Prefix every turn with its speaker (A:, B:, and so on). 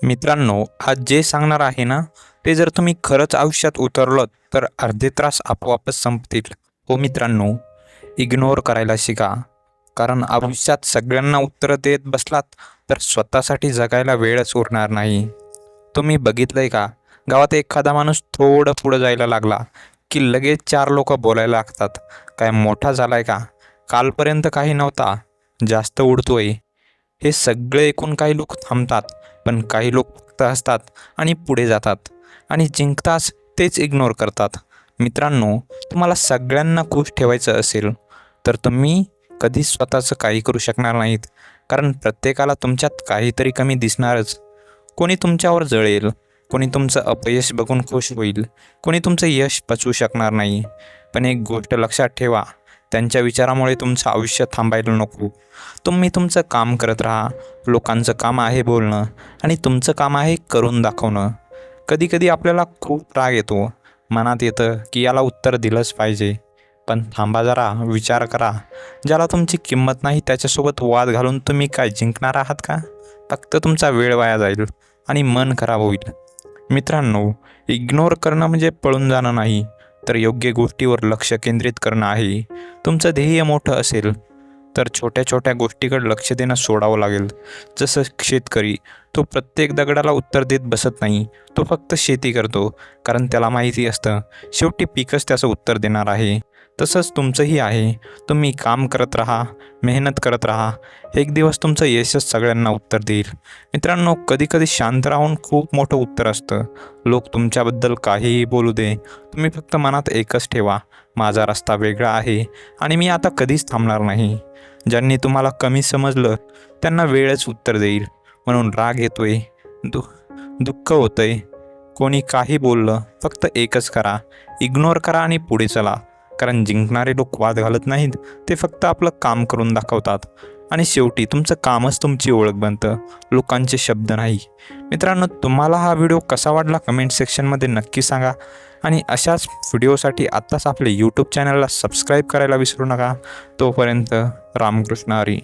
A: मित्रांनो, आज जे सांगणार आहे ना, ते जर तुम्ही खरंच आयुष्यात उतरलं तर अर्धे त्रास आपोआपच संपतील. हो मित्रांनो, इग्नोर करायला शिका. कारण आयुष्यात सगळ्यांना उत्तरं देत बसलात तर स्वतःसाठी जगायला वेळच उरणार नाही. तुम्ही बघितलंय का? गावात एखादा माणूस थोडं पुढं जायला लागला की लगेच चार लोक बोलायला लागतात. काय मोठा झालाय का? कालपर्यंत काही नव्हता, जास्त उडतोय. हे सगळे ऐकून काही लोक थांबतात, पण काही लोक फक्त हसतात आणि पुढे जातात आणि जिंकताच तेच इग्नोर करतात. मित्रांनो, तुम्हाला सगळ्यांना खुश ठेवायचं असेल तर तुम्ही कधीच स्वतःचं काही करू शकणार नाहीत. कारण प्रत्येकाला तुमच्यात काहीतरी कमी दिसणारच. कोणी तुमच्यावर जळेल, कोणी तुमचं अपयश बघून खुश होईल, कोणी तुमचं यश पचवू शकणार नाही. पण एक गोष्ट लक्षात ठेवा, त्यांच्या विचारामुळे तुमचं आयुष्य थांबायला नको. तुम्ही तुमचं काम करत राहा. लोकांचं काम आहे बोलणं आणि तुमचं काम आहे करून दाखवणं. कधीकधी आपल्याला खूप राग येतो, मनात येतं की याला उत्तर दिलंच पाहिजे. पण थांबा जरा, विचार करा. ज्याला तुमची किंमत नाही त्याच्यासोबत वाद घालून तुम्ही काय जिंकणार आहात का? फक्त तुमचा वेळ वाया जाईल आणि मन खराब होईल. मित्रांनो, इग्नोर करणं म्हणजे पळून जाणं नाही, तर योग्य गोष्टीवर लक्ष केंद्रित करणं आहे. तुमचं ध्येय मोठं असेल तर छोट्या छोट्या गोष्टीकडे लक्ष देणं सोडावं लागेल. जसं शेतकरी, तो प्रत्येक दगडाला उत्तर देत बसत नाही. तो फक्त शेती करतो, कारण त्याला माहिती असतं शेवटी पीकच त्याचं उत्तर देणार आहे. तसंच तुमचंही आहे. तुम्ही काम करत राहा, मेहनत करत राहा. एक दिवस तुमचं यशच सगळ्यांना उत्तर देईल. मित्रांनो, कधीकधी शांत राहून खूप मोठं उत्तर असतं. लोक तुमच्याबद्दल काहीही बोलू दे, तुम्ही फक्त मनात एकच ठेवा, माझा रस्ता वेगळा आहे आणि मी आता कधीच थांबणार नाही. ज्यांनी तुम्हाला कमी समजलं त्यांना वेळच उत्तर देईल. म्हणून राग येतोय, दुःख होतंय, कोणी काही बोललं, फक्त एकच करा, इग्नोर करा आणि पुढे चला. कारण जिंकणारे लोक वाद घालत नाहीत, ते फक्त आपलं काम करून दाखवतात. आणि शेवटी तुमचं कामच तुमची ओळख बनतं, लोकांचे शब्द नाही. मित्रांनो, तुम्हाला हा व्हिडिओ कसा वाटला कमेंट सेक्शनमध्ये नक्की सांगा. आणि अशाच व्हिडिओसाठी आत्ताच आपले यूट्यूब चॅनलला सबस्क्राईब करायला विसरू नका. तोपर्यंत रामकृष्ण हरी.